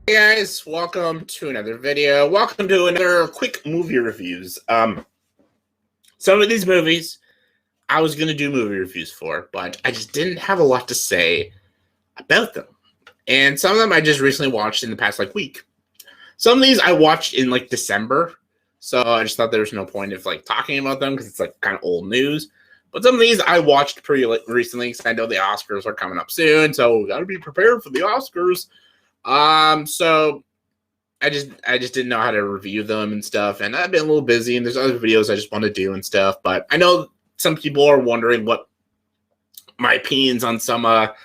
Hey guys, welcome to another video. Welcome to another quick movie reviews. Some of these movies I was gonna do movie reviews for, but I just didn't have a lot to say about them. And some of them I just recently watched in the past week. Some of these I watched in December, so I just thought there was no point of talking about them because it's kind of old news. But some of these I watched pretty recently because I know the Oscars are coming up soon, so we gotta be prepared for the Oscars. So I just didn't know how to review them and stuff, and I've been a little busy, and there's other videos I just want to do and stuff. But I know some people are wondering what my opinions on some of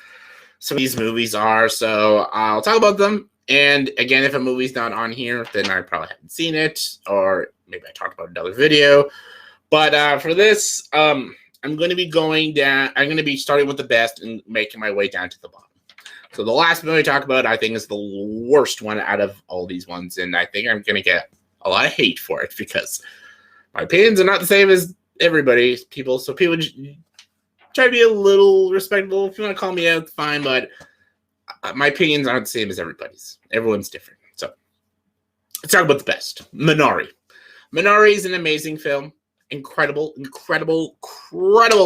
these movies are, so I'll talk about them. And again, if a movie's not on here, then I probably haven't seen it, or maybe I talked about another video. But for this, I'm going to be going down. I'm going to be starting with the best and making my way down to the bottom. So the last movie I talk about, I think, is the worst one out of all these ones, and I think I'm going to get a lot of hate for it because my opinions are not the same as everybody's people. So people just try to be a little respectable. If you want to call me out, fine, but my opinions aren't the same as everybody's. Everyone's different. So let's talk about the best. Minari. Minari is an amazing film. Incredible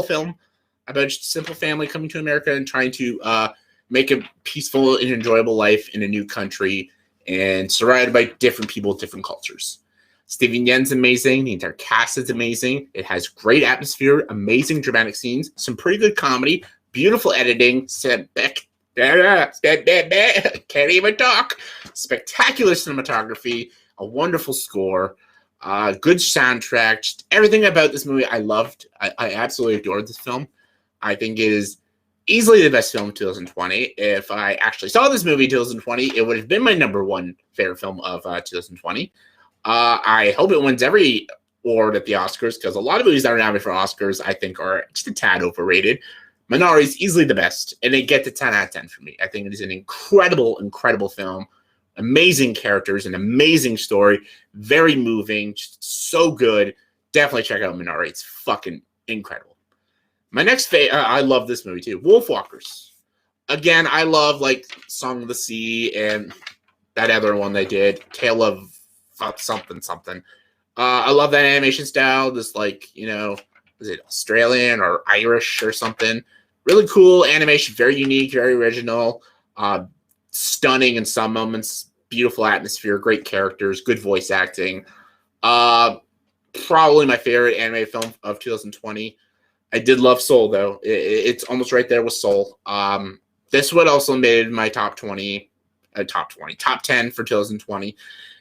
film about just a simple family coming to America and trying to make a peaceful and enjoyable life in a new country and surrounded by different people, different cultures. Steven Yeun's amazing. The entire cast is amazing. It has great atmosphere, amazing dramatic scenes, some pretty good comedy, beautiful editing, can't even talk, spectacular cinematography, a wonderful score, good soundtrack, just everything about this movie I loved. I absolutely adored this film. I think it is easily the best film of 2020. If I actually saw this movie in 2020, it would have been my number one favorite film of 2020. I hope it wins every award at the Oscars because a lot of movies that are nominated for Oscars I think are just a tad overrated. Minari is easily the best, and it gets a 10 out of 10 for me. I think it is an incredible film. Amazing characters, an amazing story, very moving, just so good. Definitely check out Minari. It's fucking incredible. My next favorite, I love this movie too, Wolfwalkers. Again, I love Song of the Sea and that other one they did, Tale of something. I love that animation style. This is it Australian or Irish or something? Really cool animation, very unique, very original, stunning in some moments, beautiful atmosphere, great characters, good voice acting. Probably my favorite anime film of 2020. I did love Soul though. It's almost right there with Soul. This would also made my top 10 for 2020.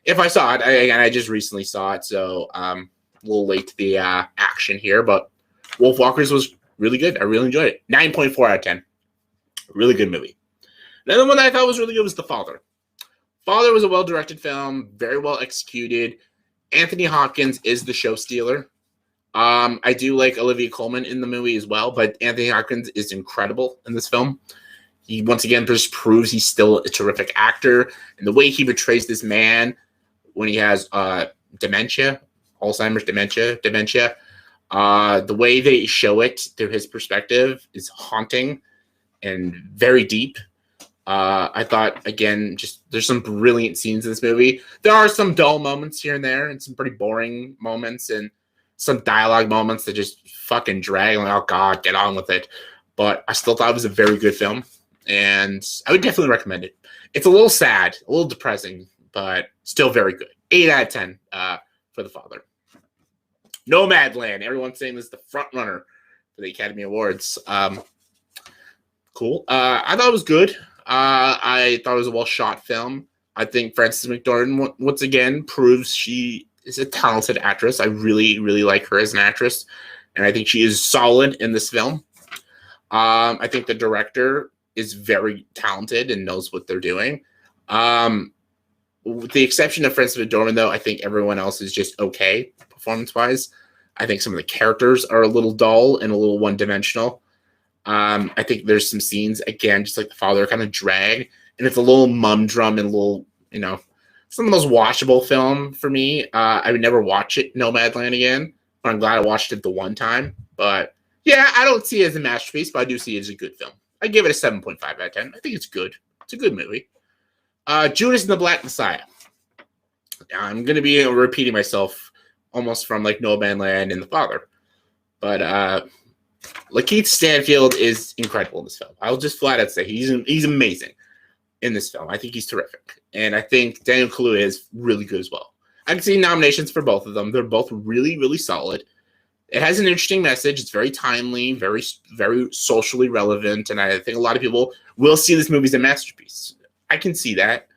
If I saw it, I just recently saw it, so a little late to the action here, but Wolfwalkers was really good. I really enjoyed it. 9.4 out of 10. Really good movie. Another one that I thought was really good was The Father. Father was a well-directed film, very well executed. Anthony Hopkins is the show stealer. I do like Olivia Colman in the movie as well, but Anthony Hopkins is incredible in this film. He once again just proves he's still a terrific actor, and the way he portrays this man when he has dementia, Alzheimer's dementia, the way they show it through his perspective is haunting and very deep. I thought, again, just there's some brilliant scenes in this movie. There are some dull moments here and there and some pretty boring moments and some dialogue moments that just fucking drag. Oh, God, get on with it. But I still thought it was a very good film, and I would definitely recommend it. It's a little sad, a little depressing, but still very good. 8 out of 10 for The Father. Nomadland. Everyone's saying this is the front runner for the Academy Awards. Cool. I thought it was good. I thought it was a well-shot film. I think Frances McDormand, once again, proves she is a talented actress. I really like her as an actress, and I think she is solid in this film. I think the director is very talented and knows what they're doing. With the exception of Frances McDormand, though, I think everyone else is just okay performance-wise. I think some of the characters are a little dull and a little one-dimensional. I think there's some scenes, again, just like The Father, kind of drag, and it's a little mum-drum and a little, some of those watchable film for me. I would never watch it, Nomadland, again, but I'm glad I watched it the one time. But yeah, I don't see it as a masterpiece, but I do see it as a good film. I give it a 7.5 out of 10. I think it's good. It's a good movie. Judas and the Black Messiah. I'm going to be repeating myself almost from like Nomadland and The Father. But Lakeith Stanfield is incredible in this film. I'll just flat out say he's amazing in this film. I think he's terrific. And I think Daniel Kaluuya is really good as well. I can see nominations for both of them. They're both really, really solid. It has an interesting message. It's very timely, very, very socially relevant. And I think a lot of people will see this movie as a masterpiece. I can see that.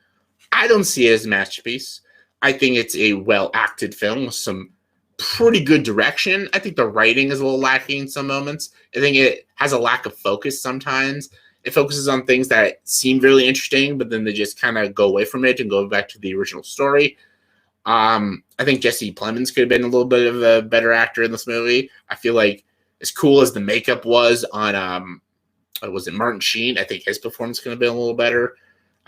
I don't see it as a masterpiece. I think it's a well-acted film with some pretty good direction. I think the writing is a little lacking in some moments. I think it has a lack of focus sometimes. It focuses on things that seem really interesting, but then they just kind of go away from it and go back to the original story. I think Jesse Plemons could have been a little bit of a better actor in this movie. I feel like as cool as the makeup was on, was it Martin Sheen? I think his performance could have been a little better.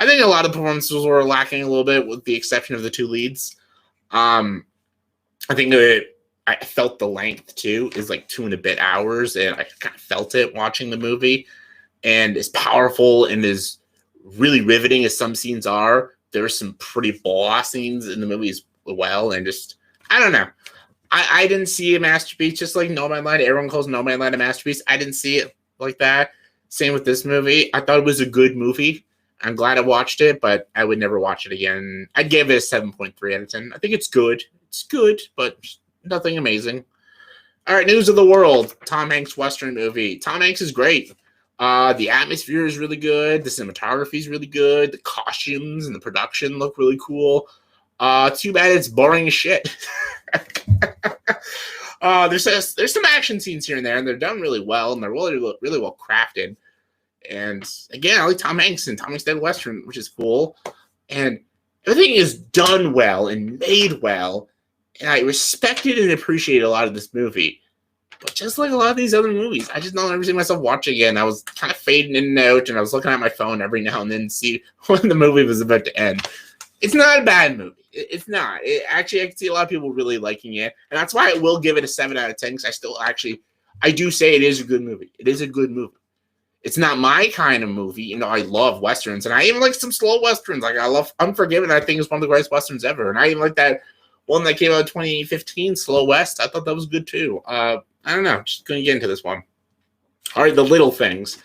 I think a lot of performances were lacking a little bit, with the exception of the two leads. I think I felt the length too is like 2.5 hours, and I kind of felt it watching the movie. And as powerful and as really riveting as some scenes are, there's some pretty ball scenes in the movie as well. And just, I don't know. I didn't see a masterpiece, just like Nomadland. Everyone calls Nomadland a masterpiece. I didn't see it like that. Same with this movie. I thought it was a good movie. I'm glad I watched it, but I would never watch it again. I'd give it a 7.3 out of 10. I think it's good. It's good, but nothing amazing. All right, news of the world. Tom Hanks Western movie. Tom Hanks is great. The atmosphere is really good. The cinematography is really good. The costumes and the production look really cool. Too bad it's boring as shit. There's some action scenes here and there, and they're done really well, and they're really well crafted. And again, I like Tom Hanks, and Tom Hanks did Western, which is cool. And everything is done well and made well. And I respected and appreciated a lot of this movie. But just like a lot of these other movies, I just don't ever see myself watching it. And I was kind of fading in and out, and I was looking at my phone every now and then to see when the movie was about to end. It's not a bad movie. It's not. Actually, I can see a lot of people really liking it. And that's why I will give it a 7 out of 10, because I do say it is a good movie. It is a good movie. It's not my kind of movie. You know, I love Westerns, and I even like some slow Westerns. Like, I love Unforgiven. I think it's one of the greatest Westerns ever. And I even like that one that came out in 2015, Slow West. I thought that was good, too. I don't know. Just going to get into this one. All right, The Little Things.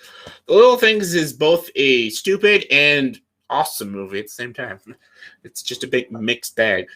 The Little Things is both a stupid and awesome movie at the same time. It's just a big mixed bag.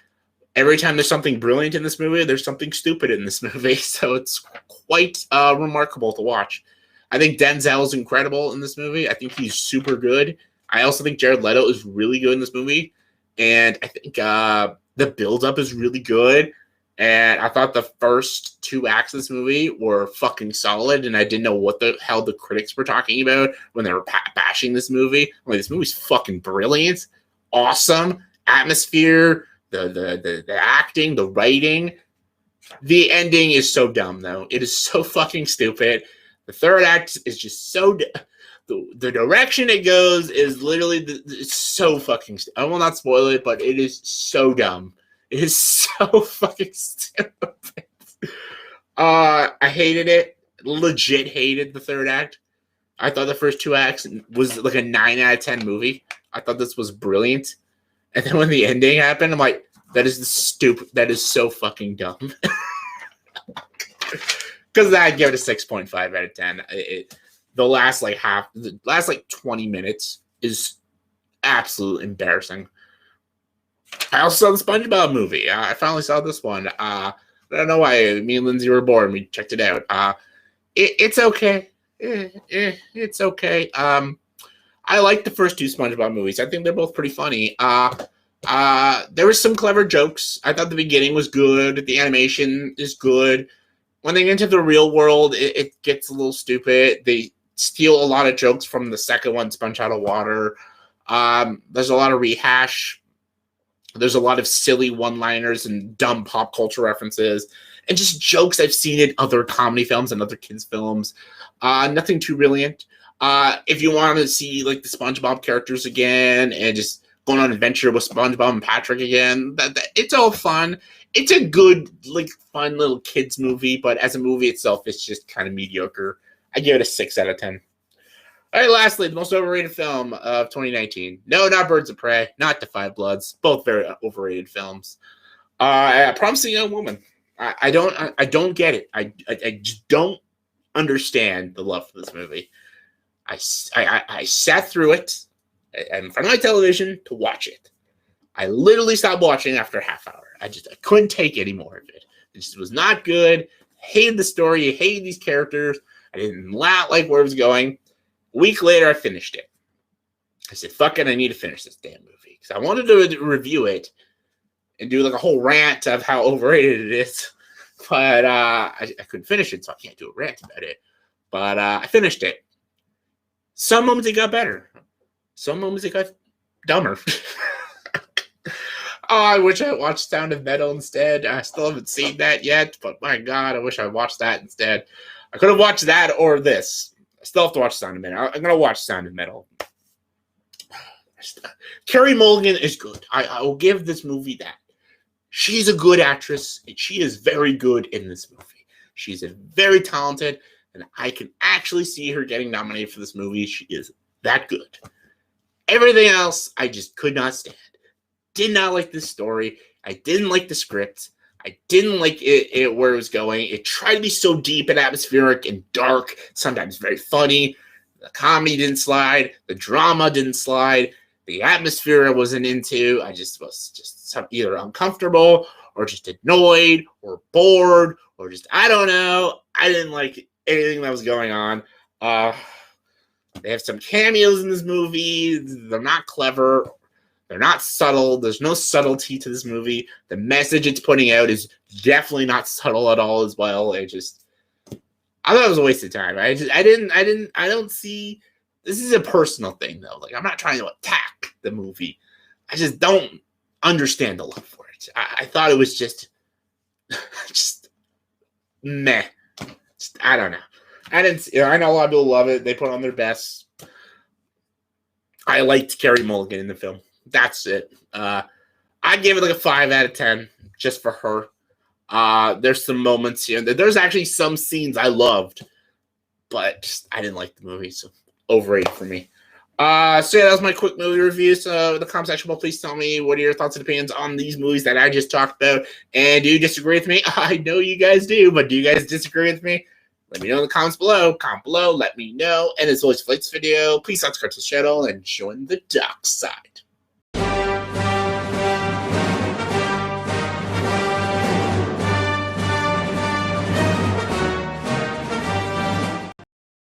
Every time there's something brilliant in this movie, there's something stupid in this movie. So it's quite remarkable to watch. I think Denzel is incredible in this movie. I think he's super good. I also think Jared Leto is really good in this movie. And I think the build-up is really good. And I thought the first 2 acts of this movie were fucking solid. And I didn't know what the hell the critics were talking about when they were bashing this movie. I'm like, this movie's fucking brilliant. Awesome. Atmosphere, the acting, the writing. The ending is so dumb, though. It is so fucking stupid. The third act is just so... The direction it goes is literally... It's so fucking... I will not spoil it, but it is so dumb. It is so fucking stupid. I hated it. Legit hated the third act. I thought the first 2 acts was like a 9 out of 10 movie. I thought this was brilliant. And then when the ending happened, I'm like, that is stupid. That is so fucking dumb. Because I'd give it a 6.5 out of 10. The last 20 minutes is absolutely embarrassing. I also saw the Spongebob movie. I finally saw this one. I don't know why. Me and Lindsay were bored and we checked it out. It's okay. It's okay. I like the first 2 Spongebob movies. I think they're both pretty funny. There were some clever jokes. I thought the beginning was good. The animation is good. When they get into the real world, it gets a little stupid. They steal a lot of jokes from the second one, Sponge Out of Water. There's a lot of rehash. There's a lot of silly one-liners and dumb pop culture references and just jokes I've seen in other comedy films and other kids' films. Nothing too brilliant. If you want to see like the SpongeBob characters again and just going on an adventure with SpongeBob and Patrick again, it's all fun. It's a good, like, fun little kids movie, but as a movie itself, it's just kind of mediocre. I give it a 6 out of 10. All right, lastly, the most overrated film of 2019. No, not Birds of Prey, not The Five Bloods. Both very overrated films. Promising Young Woman. I don't get it. I just don't understand the love for this movie. I sat through it in front of my television to watch it. I literally stopped watching after a half hour. I couldn't take any more of it. It just was not good. Hated the story. Hated these characters. I didn't like where it was going. A week later, I finished it. I said, fuck it, I need to finish this damn movie. Because I wanted to review it and do like a whole rant of how overrated it is. But I couldn't finish it, so I can't do a rant about it. But I finished it. Some moments it got better. Some moments it got dumber. Oh, I wish I watched Sound of Metal instead. I still haven't seen that yet, but my God, I wish I watched that instead. I could have watched that or this. I still have to watch Sound of Metal. I'm going to watch Sound of Metal. Carey Mulligan is good. I will give this movie that. She's a good actress, and she is very good in this movie. She's very talented, and I can actually see her getting nominated for this movie. She is that good. Everything else, I just could not stand. Did not like this story. I didn't like the script. I didn't like it where it was going. It tried to be so deep and atmospheric and dark, sometimes very funny. The comedy didn't slide. The drama didn't slide. The atmosphere I wasn't into. I just was either uncomfortable or just annoyed or bored or just, I don't know. I didn't like anything that was going on. They have some cameos in this movie. They're not clever. They're not subtle. There's no subtlety to this movie. The message it's putting out is definitely not subtle at all as well. I thought it was a waste of time. I don't see, this is a personal thing though. Like, I'm not trying to attack the movie. I just don't understand the love for it. I thought it was just meh. I don't know. I know a lot of people love it. They put on their best. I liked Carey Mulligan in the film. That's it. I gave it like a 5 out of 10 just for her. There's some moments here. There's actually some scenes I loved, but I didn't like the movie, so overrated for me. So yeah, that was my quick movie review. So in the comment section below, please tell me what are your thoughts and opinions on these movies that I just talked about. And do you disagree with me? I know you guys do, but do you guys disagree with me? Let me know in the comments below. Comment below. Let me know. And as always, for this video, please subscribe to the channel and join the dark side.